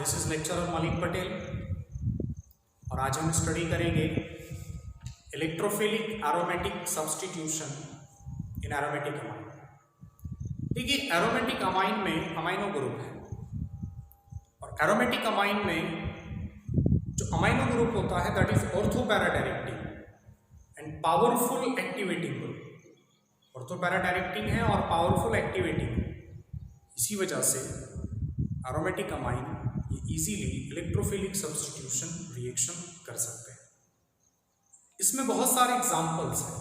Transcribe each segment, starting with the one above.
This is lecturer Malik Patel और आज हम स्टडी करेंगे electrophilic aromatic substitution in aromatic amine. देखिए, एरोमेटिक अमाइन में अमाइनो ग्रुप है और एरोमेटिक अमाइन में जो अमाइनो ग्रुप होता है that is ortho-para directing and powerful activating group. Ortho-para directing है और पावरफुल एक्टिवेटिंग, इसी वजह से एरोमेटिक अमाइन ये इजीली इलेक्ट्रोफिलिक सब्स्टिट्यूशन रिएक्शन कर सकते हैं। इसमें बहुत सारे एग्जांपल्स हैं,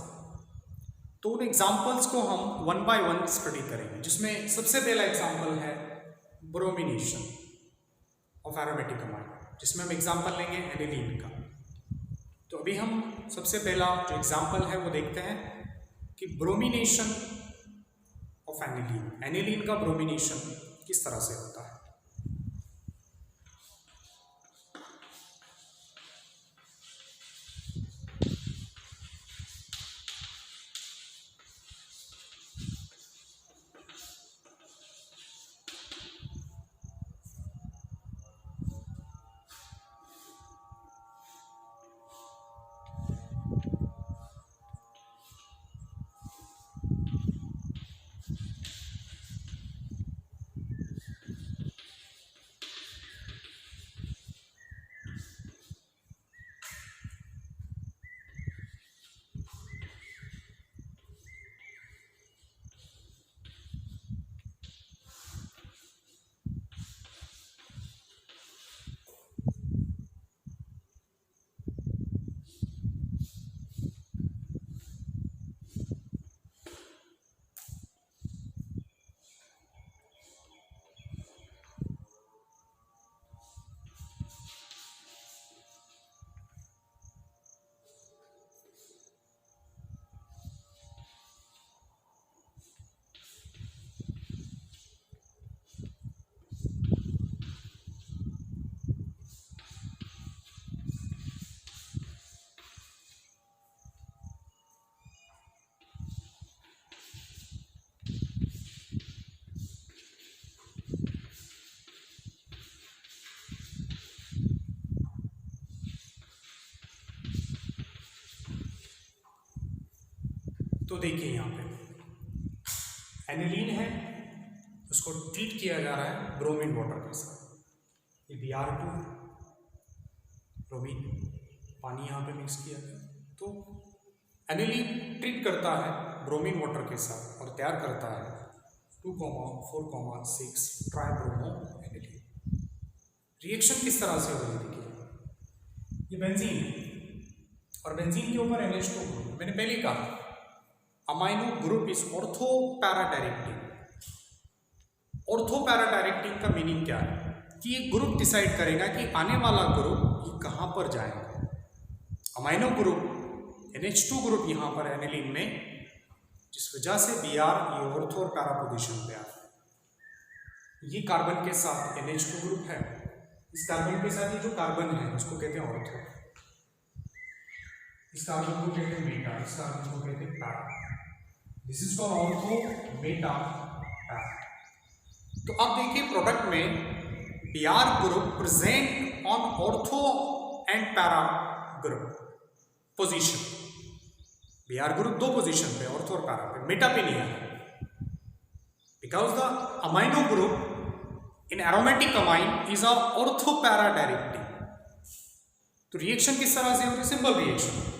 तो उन एग्जांपल्स को हम वन बाय वन स्टडी करेंगे, जिसमें सबसे पहला एग्जांपल है ब्रोमिनेशन ऑफ एरोमेटिक अमाइन, जिसमें हम एग्जांपल लेंगे एनिलीन का। तो अभी हम सबसे पहला जो एग्जांपल है वो देखते हैं कि ब्रोमिनेशन ऑफ एनिलीन, एनिलीन का ब्रोमिनेशन किस तरह से होता है। तो देखिए, यहाँ पे एनिलीन है, उसको ट्रीट किया जा रहा है ब्रोमीन वाटर के साथ। ये Br2 ब्रोमीन पानी यहाँ पे मिक्स किया गया, तो एनिलीन ट्रीट करता है ब्रोमीन वाटर के साथ और तैयार करता है 2,4,6 ट्राइब्रोमो एनिलीन। रिएक्शन किस तरह से हो रही है, देखिए ये बेंजीन है और बेंजीन के ऊपर NH2 ग्रुप। मैंने पहले कहा amino group is ortho-para directing. Ortho-para directing का मीनिंग क्या है कि ये ग्रुप डिसाइड करेगा कि आने वाला ग्रुप ये कहाँ पर जाएगा। अमाइनो ग्रुप NH2 ग्रुप यहाँ पर एनिलीन में, जिस वजह से Br ये ऑर्थो और पैरा पोजीशन पे आता है। ये कार्बन के साथ NH2 ग्रुप है, इस कार्बन के साथ ये जो कार्बन है उसको कहते हैं ऑर्थो, इस कार्बन को कहते हैं मेटा, इस कार्बन को कहते हैं para. This is called ortho, Meta, para. तो अब देखिए प्रोडक्ट में Br group present on ortho and para group position. Br group दो पोजीशन पे, ऑर्थो और पैरा पे, मेटा पे नहीं है, because the amino group in aromatic amine is a ortho-para directing. तो रिएक्शन किस तरह से हो रही है, सिंपल रिएक्शन।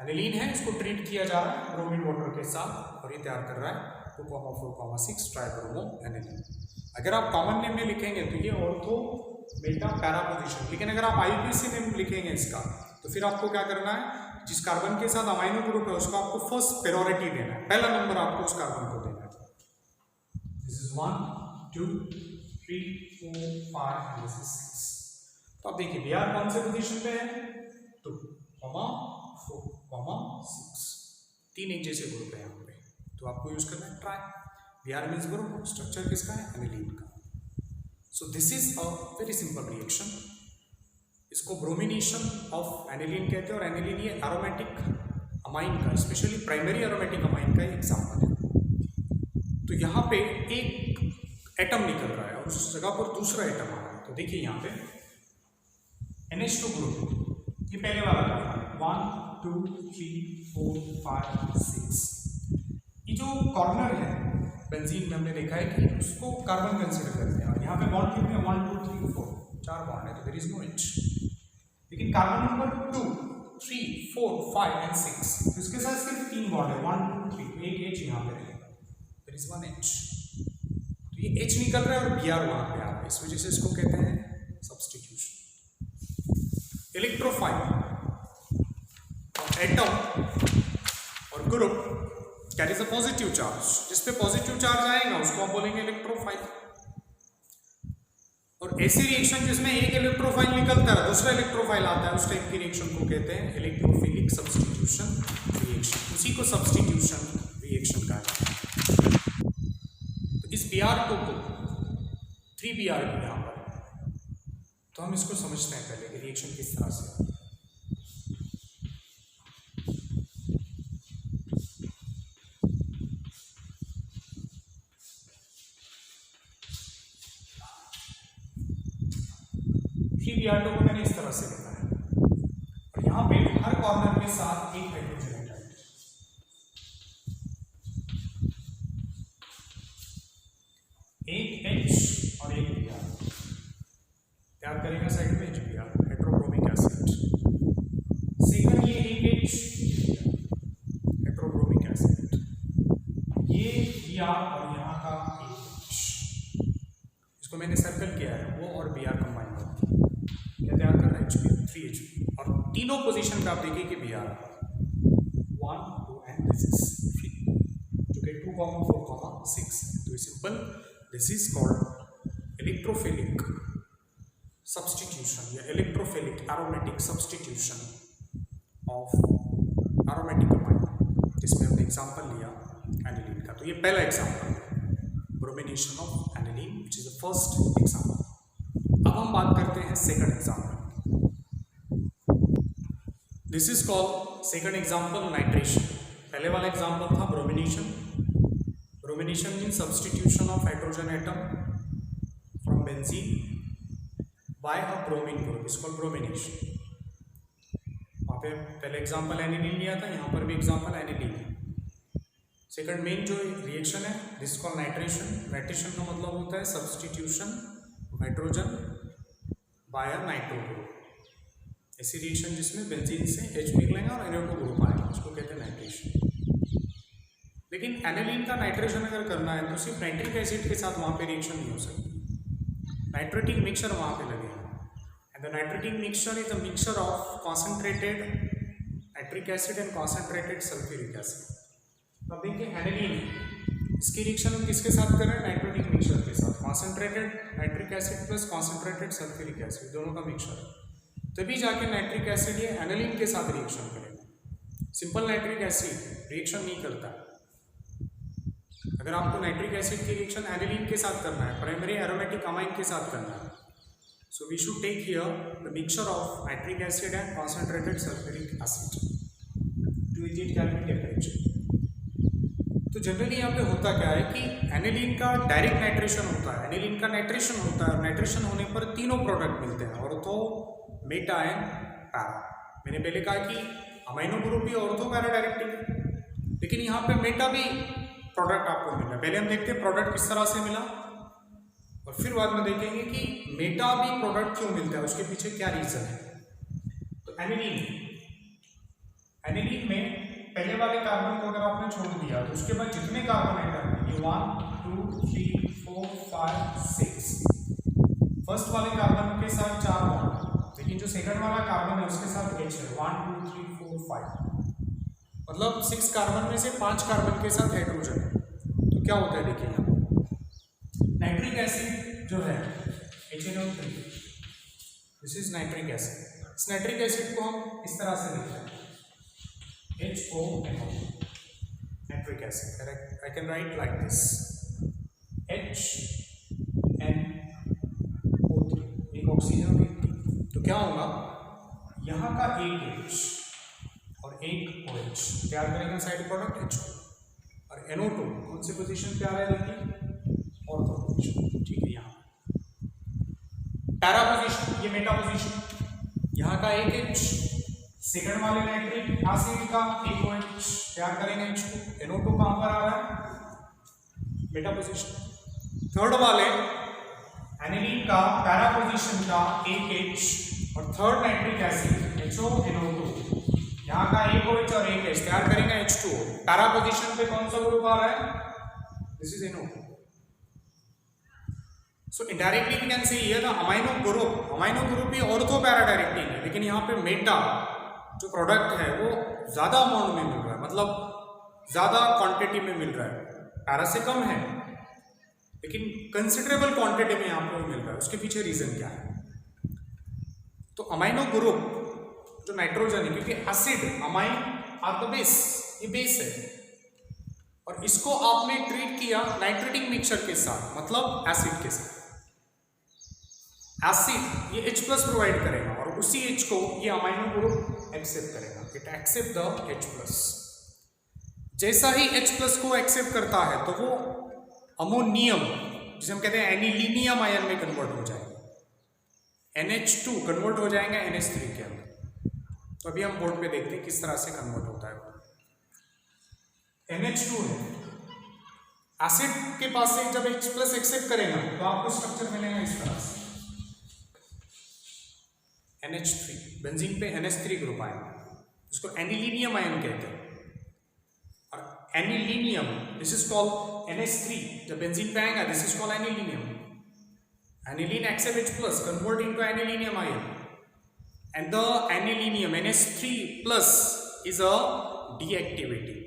एनिलीन है, इसको ट्रीट किया जा रहा है ब्रोमीन वाटर के साथ और ये तैयार कर रहा है 2,4,6 ट्राइब्रोमो एनिलीन। अगर आप कॉमन नेम में लिखेंगे तो ये ऑर्थो, मेटा, पैरा पोजीशन, लेकिन अगर आप IUPAC नेम लिखेंगे इसका तो फिर आपको क्या करना है, जिस कार्बन के साथ अमाइनो ग्रुप है उसको आपको फर्स्ट प्रायोरिटी देना है, पहला नंबर आपको उस कार्बन को देना है। This is 1, 2, 3, 4, 5 and this is 6। तो आप देखिए Br कौन से पोजीशन पे है, 2,4,6, तीन एक जैसे ग्रुप है यहाँ पे, तो आपको यूज करना है try. Br means group, structure किसका है, एनिलीन का। So this is a very simple reaction. इसको ब्रोमिनेशन ऑफ एनिलीन कहते हैं और एनिलीन ये एरोमेटिक अमाइन का, स्पेशली प्राइमरी एरोमेटिक अमाइन का एग्जाम्पल है। तो यहाँ पे एक एटम निकल रहा है और उस जगह पर दूसरा एटम आ रहा है, तो देखिए यहाँ पे NH2 ग्रुप, ये पहले वाला कार्बन, 1 2 3 4 5 6, ये जो कॉर्नर है बेंजीन में हमने देखा है कि उसको कार्बन कंसिडर करते हैं, और यहाँ पे बॉन्ड कितने, 1 2 3 4, 4 बॉन्ड है, तो देयर इज नो H। लेकिन कार्बन नंबर 2 3 4 5 एंड 6, तो इसके साथ सिर्फ 3 बॉन्ड है, 1 2 3, तो एक H यहाँ पे रहेगा, देयर इज 1 H। तो ये H निकल रहा है और Br वहाँ पे आ रहा है, इस वजह से इसको कहते हैं सब्स्टिट्यूशन। इलेक्ट्रोफाइल एटम और group carries a positive charge, जिस पे पॉजिटिव चार्ज आएगा उसको हम बोलेंगे इलेक्ट्रोफाइल। और ऐसी रिएक्शन जिसमें एक इलेक्ट्रोफाइल निकलता है दूसरा इलेक्ट्रोफाइल आता है, उस टाइप की रिएक्शन को कहते हैं इलेक्ट्रोफिलिक सब्स्टिट्यूशन रिएक्शन, उसी को सब्स्टिट्यूशन रिएक्शन कहा जाता है। तो इस Br2 को 3Br की यहाँ पर, तो हम इसको समझते हैं पहले कि रिएक्शन किस तरह से। Br2 को मैंने इस तरह से लिखा है, और यहाँ पे हर कॉर्नर के साथ एक हाइड्रोजन एटम, एक H और एक Br, तैयार करेगा साइड में HBr, हाइड्रोब्रोमिक एसिड। सेकंड ये एक H, हाइड्रोब्रोमिक एसिड, ये Br और यहाँ का एक H, इसको मैंने सर्कल किया है, वो और Br कंबाइन होती है, तैयार कर रहा है HBr 3HB, और तीनों पोजीशन पे आप देखिए कि Br 1 2 एंड दिस इज 3, जो कि 2 4 6, तो simple this is called electrophilic substitution या electrophilic aromatic substitution of aromatic compound, जिसमें हमने एग्जांपल लिया एनिलीन का। तो ये पहला एग्जांपल है, bromination of aniline, which is the first example. अब हम बात करते हैं second example. This is called second example nitration. पहले वाला एग्जांपल था bromination. Bromination mean substitution of hydrogen atom from benzene by a bromine group, is called bromination. वहाँ पे पहले एग्जांपल एनिलीन लिया था, यहाँ पर भी एग्जांपल एनिलीन है। सेकंड मेन जो रिएक्शन है दिस कॉल्ड नाइट्रेशन। नाइट्रेशन का मतलब होता है सब्स्टिट्यूशन हाइड्रोजन बाय अ नाइट्रो ग्रुप, ऐसी रिएक्शन जिसमें बेंजीन से H निकलेगा और NO2 ग्रुप आएगा, उसको कहते हैं नाइट्रेशन। लेकिन एनिलीन का नाइट्रेशन अगर करना है तो सिर्फ नाइट्रिक एसिड के साथ वहाँ पे रिएक्शन नहीं हो सकती, नाइट्रेटिक मिक्सचर वहाँ पे लगेगा, and the nitrating mixture is a mixture of concentrated nitric acid and concentrated sulphuric acid. अब देखिए एनिलीन, इसकी रिएक्शन हम किसके साथ कर रहे हैं, नाइट्रेटिक मिक्सचर के साथ, concentrated nitric acid plus concentrated sulphuric acid, दोनों का मिक्सचर है, तभी जाके नाइट्रिक एसिड ये एनिलीन के साथ रिएक्शन करेगा। सिंपल नाइट्रिक एसिड रिएक्शन नहीं करता। अगर आपको नाइट्रिक एसिड की रिएक्शन एनिलीन के साथ करना है, प्राइमरी एरोमेटिक अमाइन के साथ करना है, so we should take here the mixture of nitric acid and concentrated sulphuric acid to it calculate temperature. तो जनरली यहाँ पे होता क्या है कि एनिलीन का डायरेक्ट नाइट्रेशन होता है, एनिलीन का नाइट्रेशन होता है, और नाइट्रेशन होने पर तीनों प्रोडक्ट मिलते हैं, ऑर्थो मेटा एंड पैरा। मैंने पहले कहा कि अमाइनो ग्रुप भी ऑर्थो पैरा डायरेक्टिव, लेकिन यहाँ पे मेटा भी प्रोडक्ट आपको मिला। पहले हम देखते हैं प्रोडक्ट किस तरह से मिला, और फिर बाद में देखेंगे कि मेटा भी प्रोडक्ट क्यों मिलता है, उसके पीछे क्या रीजन है। तो एनिलीन में पहले वाले कार्बन को अगर आपने छोड़ दिया तो उसके बाद जितने कार्बन एटम है, ये 1 2 3 4 5 6, फर्स्ट वाले कार्बन के साथ 4 बॉन्ड, लेकिन जो सेकंड वाला कार्बन है उसके साथ H है, 1 2 3 4 5, मतलब 6 कार्बन में से 5 कार्बन के साथ हाइड्रोजन है। तो क्या होता है देखिए यहाँ नाइट्रिक एसिड जो है HNO3, this is nitric acid. इस नाइट्रिक एसिड को हम इस तरह से लिखते हैं HONO, nitric acid. I can write like this HNO3, एक ऑक्सीजन एक T। तो क्या होगा, यहाँ का एक H और एक OH तैयार करेंगे साइड प्रोडक्ट H2, और NO2 कौन सी पोजीशन पे आ रहा है देखिए, ऑर्थो पोजीशन, ठीक है। यहाँ पैरा पोजीशन, ये मेटा पोजीशन, यहाँ का एक H, सेकंड वाले नाइट्रिक एसिड का एक OH तैयार करेंगे H2, NO2 कहाँ पर आ रहा है मेटा पोजीशन। थर्ड वाले एनिलीन का पैरा पोजीशन का एक H और थर्ड नाइट्रिक एसिड HONO2, यहाँ का एक OH और एक H तैयार करेंगे H2O। पैरा पोजीशन पे कौन सा ग्रुप आ रहा है, this is NO2। So indirectly we can say here the amino group भी ऑर्थो पैरा डायरेक्टली है, लेकिन यहाँ पे मेटा जो प्रोडक्ट है वो ज्यादा अमाउंट में मिल रहा है, मतलब ज्यादा क्वांटिटी में मिल रहा है, पैरा से कम है लेकिन कंसिडरेबल क्वांटिटी में यहाँ पे मिल रहा है। उसके पीछे रीजन क्या है, तो अमाइनो ग्रुप जो नाइट्रोजन है, क्योंकि acid amine are the base, ये बेस है, और इसको आपने ट्रीट किया नाइट्रेटिक मिक्सचर के साथ, मतलब एसिड के साथ। एसिड ये H प्लस प्रोवाइड करेगा और उसी H को ये अमाइनो ग्रुप एक्सेप्ट करेगा, it accept the H plus. जैसा ही H प्लस को एक्सेप्ट करता है तो वो अमोनियम, जिसे हम कहते हैं एनिलीनियम आयन में कन्वर्ट हो जाएगा, NH2 कन्वर्ट हो जाएगा NH3 के अंदर। तो अभी हम बोर्ड पे देखते हैं किस तरह से कन्वर्ट होता है। NH2 है, एसिड के पास से जब H प्लस एक्सेप्ट करेगा तो आपको स्ट्रक्चर मिलेगा इस तरह से, NH3, बेंजीन पे NH3 ग्रुप आएगा, उसको एनिलीनियम आयन कहते हैं। और anilinium this is called NH3, जब बेंजीन पे आएगा this is called anilinium. Aniline accept H plus convert into anilinium ion, and the anilinium NH3 plus is a deactivative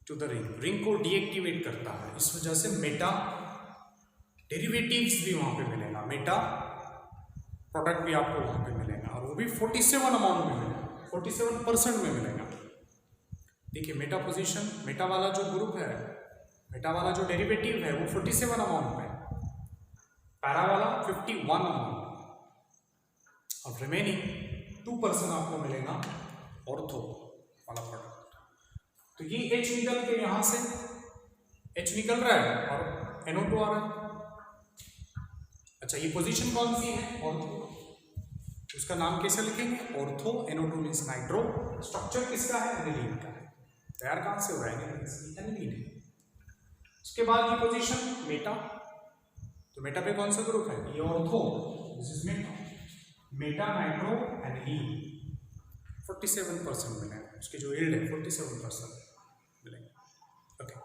to the ring को deactivate करता है। इस वजह से मेटा डेरिवेटिव्स भी वहां पे मिलेगा, मेटा प्रोडक्ट भी आपको वहां पे मिलेगा, और वो भी 47 अमाउंट में मिलेगा, 47% में मिलेगा। देखिए मेटा पोजीशन, मेटा वाला जो ग्रुप है, मेटा वाला जो डेरिवेटिव है वो 47 अमाउंट पे, पैरा वाला 51 अमाउंट, और रिमेनिंग 2% आपको मिलेगा ऑर्थो वाला प्रोडक्ट। तो ये H निकल के यहां से H निकल रहा है और NO2 आ रहा है। अच्छा, ये पोजीशन कौन सी है, ऑर्थो, उसका नाम कैसे लिखेंगे, ortho, NO2 means nitro, structure किसका है, एनिलीन का है, तैयार कहां से हो रहा है, एनिलीन है। उसके बाद ये पोजीशन मेटा, तो मेटा पे कौन सा ग्रुप है, ये ortho, this is Meta, Meta nitro aniline, 47% मिलेगा, उसकी जो यील्ड है 47% मिलेगा। ओके,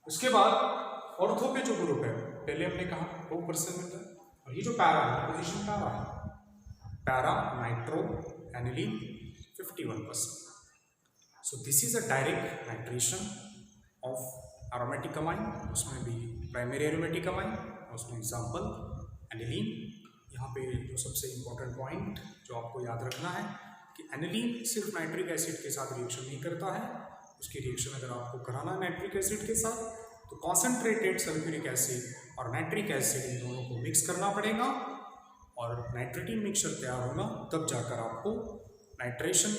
उसके बाद ऑर्थो पे जो ग्रुप है, पहले हमने कहा 2% मिलता है, और ये जो पैरा है, पोजीशन पैरा है, para nitro aniline 51%। So this is a direct nitration of aromatic amine, उसमें भी प्राइमरी एरोमेटिक अमाइन, उसमें एग्जांपल एनिलीन। यहाँ पे जो सबसे इंपॉर्टेंट पॉइंट जो आपको याद रखना है कि एनिलीन सिर्फ नाइट्रिक एसिड के साथ रिएक्शन नहीं करता है, उसकी रिएक्शन अगर आपको कराना है नाइट्रिक एसिड के साथ तो कॉन्सेंट्रेटेड सल्फ्यूरिक एसिड और नाइट्रिक एसिड इन दोनों को मिक्स करना पड़ेगा, और नाइट्रेटिन मिक्सचर तैयार होगा, तब जाकर आपको नाइट्रेशन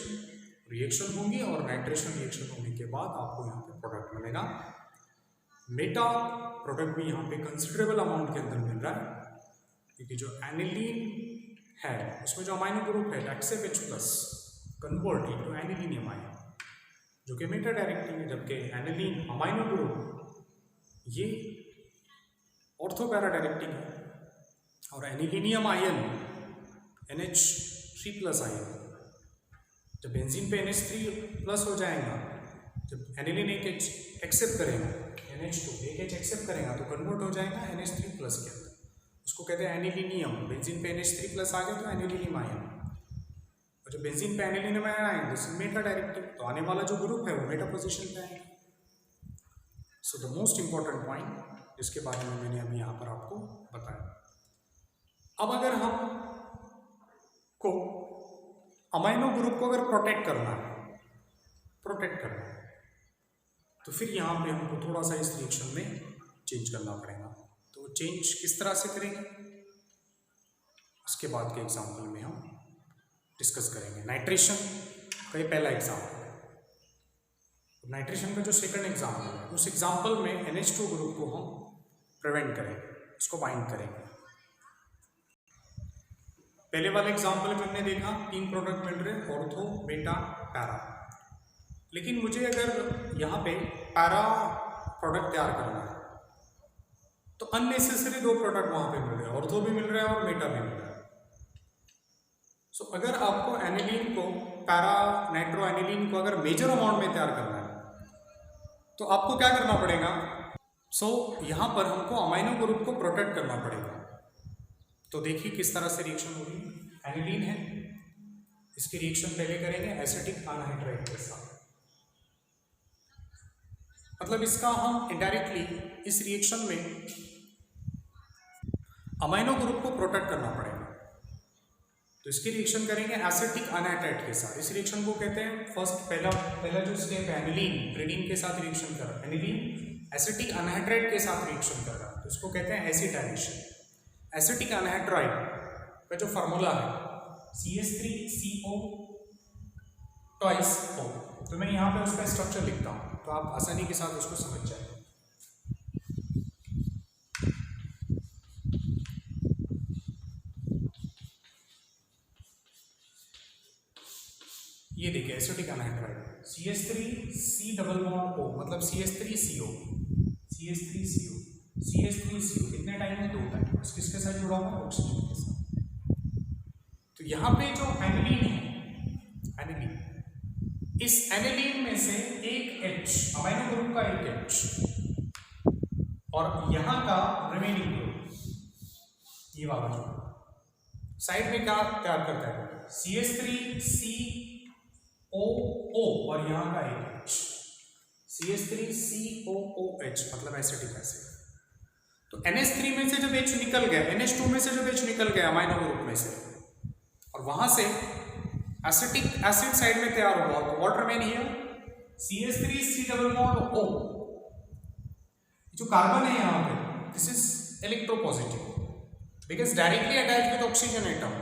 रिएक्शन होगी, और नाइट्रेशन रिएक्शन होने के बाद आपको यहाँ पे प्रोडक्ट मिलेगा। मेटा प्रोडक्ट भी यहाँ पे कंसिडरेबल अमाउंट के अंदर मिल रहा है, क्योंकि जो एनिलीन है उसमें जो अमाइनो ग्रुप है accept H plus convert into anilinium ion, जो कि मेटा डायरेक्टिव है, जबकि एनिलीन अमाइनो ग्रुप ये ऑर्थो पैरा डायरेक्टिव है, और anilinium ion NH3 plus ion, जब बेंजीन पे NH3 प्लस हो जाएगा, जब एनिलीन एक H एक्सेप्ट करेगा, NH2 एक H एक्सेप्ट करेगा तो कन्वर्ट हो जाएगा NH3 प्लस के अंदर, उसको कहते हैं एनिलीनियम। बेंजीन पे NH3 प्लस आ गया तो एनिलीनियम आयन, और जब बेंजीन पे एनिलीनियम आयन आएंगे तो मेटा डायरेक्टिव, तो आने वाला जो ग्रुप है वो मेटा पोजीशन पे आएगा। So the most important point जिसके बारे में मैंने अभी यहाँ पर आपको बताया। अब अगर हम को अमाइनो ग्रुप को अगर प्रोटेक्ट करना है तो फिर यहाँ पे हमको थोड़ा सा इस रिएक्शन में चेंज करना पड़ेगा। तो चेंज किस तरह से करेंगे उसके बाद के एग्जाम्पल में हम डिस्कस करेंगे। नाइट्रेशन का ये पहला एग्जाम्पल है, नाइट्रेशन का जो सेकंड एग्जाम्पल है, उस एग्जाम्पल में NH2 ग्रुप को हम प्रिवेंट करेंगे, उसको बाइंड करेंगे। पहले वाले एग्जाम्पल में हमने देखा 3 प्रोडक्ट मिल रहे, ऑर्थो, बेटा, पैरा। लेकिन मुझे अगर यहाँ पे पैरा प्रोडक्ट तैयार करना है तो अननेसेसरी 2 प्रोडक्ट वहाँ पे मिल रहे हैं, ऑर्थो भी मिल रहा है और बेटा भी मिल रहा है। सो अगर आपको एनिलीन को, पैरा नाइट्रो एनिलीन को अगर मेजर अमाउंट में तैयार करना है तो आपको क्या करना पड़ेगा? यहाँ पर हमको अमाइनो ग्रुप को प्रोटेक्ट करना पड़ेगा। तो देखिए किस तरह से रिएक्शन हो रही है। एनिलीन है, इसकी रिएक्शन पहले करेंगे एसिटिक अनहाइड्राइड के साथ, मतलब इसका हम इनडायरेक्टली इस रिएक्शन में अमाइनो ग्रुप को प्रोटेक्ट करना पड़ेगा। तो इसकी रिएक्शन करेंगे एसिटिक अनहाइड्राइड के साथ। इस रिएक्शन को कहते हैं फर्स्ट पहला जो स्टेप है एनिलीन ब्रिडीन के साथ रिएक्शन कर रहा है, एनिलीन एसिटिक अनहाइड्राइड के साथ रिएक्शन कर रहा है, तो इसको कहते हैं एसिटाइलेशन। एसिटिक अनहाइड्राइड का जो फार्मूला है CH3CO ट्वाइस O, तो मैं यहाँ पे उसका स्ट्रक्चर लिखता हूँ तो आप आसानी के साथ उसको समझ जाएंगे। ये देखिए एसिटिक अनहाइड्राइड CH3C_O मतलब CH3CO, CH3CO, CH3CO कितने टाइम में? 2 टाइम। किसके साथ जुड़ा हुआ है? ऑक्सीजन के साथ। तो यहाँ पे जो एनिलीन है, एनिलीन, इस एनिलीन में से एक H, अमाइनो ग्रुप का एक H, और यहाँ का रिमेनिंग ग्रुप, ये वाला जो साइड में क्या तैयार करता है? CH3COO और यहाँ का एक H, CH3COOH मतलब एसिटिक एसिड। तो NH3 में से जब H निकल गया, NH2 में से जब H निकल गया अमाइनो ग्रुप में से, और वहां से एसिटिक एसिड साइड में तैयार हुआ, तो व्हाट रिमेन हियर? CH3C_O। जो कार्बन है यहाँ पे, this is electropositive because directly attach with oxygen atom,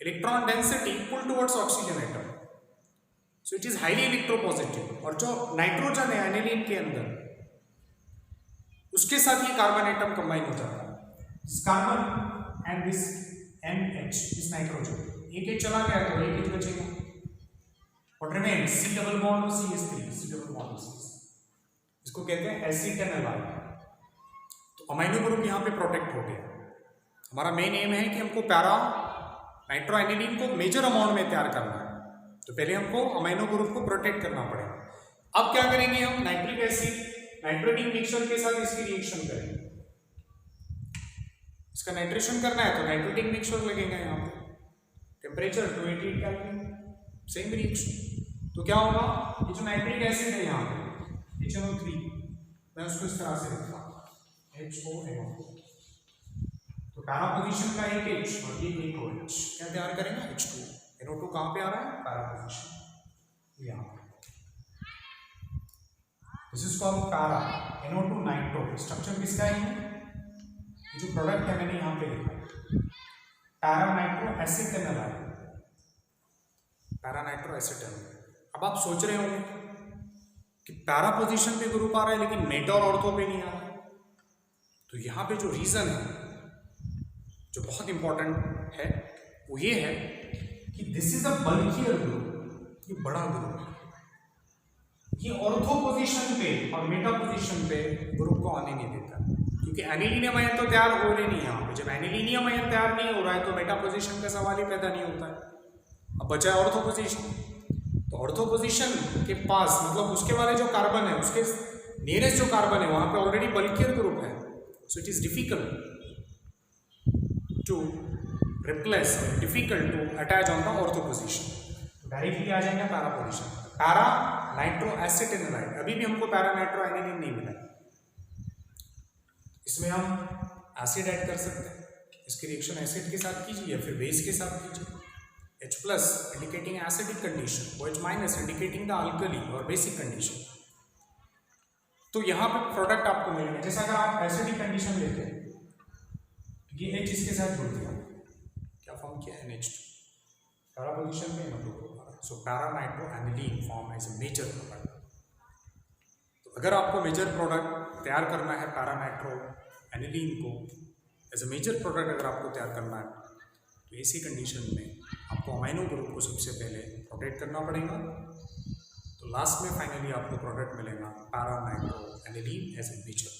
electron density pull towards oxygen atom, so it is highly electropositive. और जो नाइट्रोजन है एनिलीन के अंदर, उसके साथ ये कार्बन एटम कंबाइन हो जाता है। This carbon and this NH, this nitrogen, एक एक चला गया तो एक बचेगा। What remains? C double bond और CH3, C डबल बॉन्ड और CH3, इसको कहते हैं एसिटेनोलाइड। तो अमाइनो ग्रुप यहाँ पे प्रोटेक्ट हो गया। हमारा मेन एम है कि हमको पैरा नाइट्रो एनिलीन को मेजर अमाउंट में तैयार करना है, तो पहले हमको अमाइनो ग्रुप को प्रोटेक्ट करना पड़ेगा। अब क्या करेंगे हम? नाइट्रिक एसिड नाइट्रोजन मिक्सचर के साथ इसकी रिएक्शन करेंगे। इसका नाइट्रेशन करना है तो नाइट्रोजन मिक्सचर लगेगा यहाँ पे, टेम्परेचर 288 केल्विन, सेम रिएक्शन। तो क्या होगा? ये जो नाइट्रिक एसिड है यहाँ पे HNO3, मैं उसको इस तरह से लिखता हूँ HONO। तो पैरा पोजीशन का एक H और ये एक OH क्या तैयार करेगा? H2। NO2 कहाँ पे आ रहा है? पैरा पोजीशन यहाँ पे। This is called para NO2 nitro. Structure किसका है? ये जो प्रोडक्ट है मैंने यहाँ पे लिखा पैरा नाइट्रो एसिटेनोलाइड, पैरा नाइट्रो एसिटेनोलाइड। अब आप सोच रहे होंगे कि पैरा पोजीशन पे ग्रुप आ रहा है लेकिन मेटा और ऑर्थो पे नहीं आ रहा है। तो यहाँ पे जो रीजन है जो बहुत इंपॉर्टेंट है वो ये है कि this is a bulkier group, ये बड़ा ग्रुप है, ये ऑर्थो पोजीशन पे और मेटा पोजीशन पे ग्रुप को आने नहीं देता, क्योंकि एनिलीनियम आयन तो तैयार हो रहे नहीं यहाँ पे। जब एनिलीनियम आयन तैयार नहीं हो रहा है तो मेटा पोजीशन का सवाल ही पैदा नहीं होता है। अब बचा है ऑर्थो पोजीशन, तो ऑर्थो पोजीशन के पास मतलब उसके वाले जो कार्बन है, उसके नियरेस्ट जो कार्बन है वहां पे ऑलरेडी बल्कियर ग्रुप है, so it is difficult to replace, difficult to attach on the ortho position. Directly आ जाएगा para position, para nitro acetanilide. अभी भी हमको पैरा नाइट्रो एनिलीन नहीं मिला, इसमें हम एसिड ऐड कर सकते हैं। इसकी रिएक्शन एसिड के साथ कीजिए या फिर बेस के साथ कीजिए। H plus indicating acidic condition, OH minus indicating the alkali और बेसिक कंडीशन। तो यहाँ पे प्रोडक्ट आपको मिलेंगे। जैसे अगर आप एसिडिक कंडीशन लेते हैं, ये H इसके साथ जुड़ गया, क्या फॉर्म किया? NH2, पैरा पोजीशन में NO2। So para nitro aniline form as a major product. तो अगर आपको मेजर प्रोडक्ट तैयार करना है पैरा नाइट्रो एनिलीन को एज ए मेजर प्रोडक्ट अगर आपको तैयार करना है, तो ऐसी कंडीशन में आपको अमाइनो ग्रुप को सबसे पहले प्रोटेक्ट करना पड़ेगा। तो लास्ट में फाइनली आपको प्रोडक्ट मिलेगा para nitro aniline as a nature.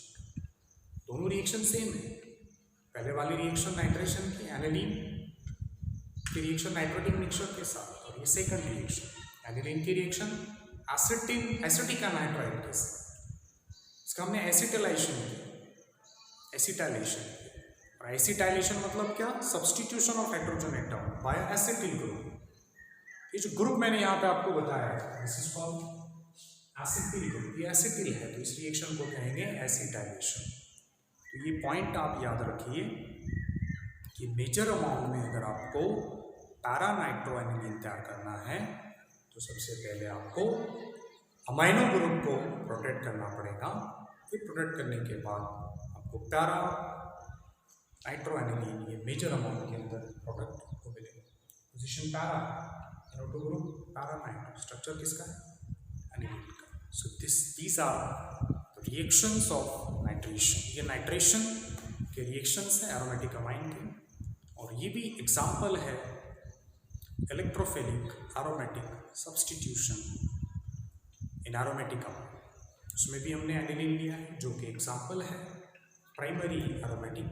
दोनों रिएक्शन सेम है। पहले वाली रिएक्शन नाइट्रेशन की एनिलीन की रिएक्शन नाइट्रोटिक मिक्सचर के साथ, और ये सेकंड रिएक्शन एनिलीन की रिएक्शन एसिटिक नाइट्राइल के साथ। इसका हमने एसिटाइलेशन और एसिटाइलेशन मतलब क्या? Substitution of hydrogen atom by acetyl group. ये जो ग्रुप मैंने यहाँ पे आपको बताया है, this is called acetyl group. ये एसिटिल है तो इस रिएक्शन को कहेंगे एसिटाइलेशन। तो ये पॉइंट आप याद रखिए कि मेजर अमाउंट में अगर आपको पैरा नाइट्रो एनिलीन तैयार करना है तो सबसे पहले आपको अमाइनो ग्रुप को प्रोटेक्ट करना पड़ेगा। फिर प्रोटेक्ट करने के बाद आपको पैरा नाइट्रो एनिलीन ये मेजर अमाउंट के अंदर प्रोडक्ट को मिलेगा। Position para, NO2 group, para nitro, structure किसका है? एनिलीन का। So these are reactions of nitration. ये नाइट्रेशन के रिएक्शंस हैं एरोमेटिक अमाइन के, और ये भी एग्जाम्पल है electrophilic aromatic substitution in aromatic amine. उसमें भी हमने एनिलीन लिया है जो कि एग्जाम्पल है प्राइमरी एरोमेटिक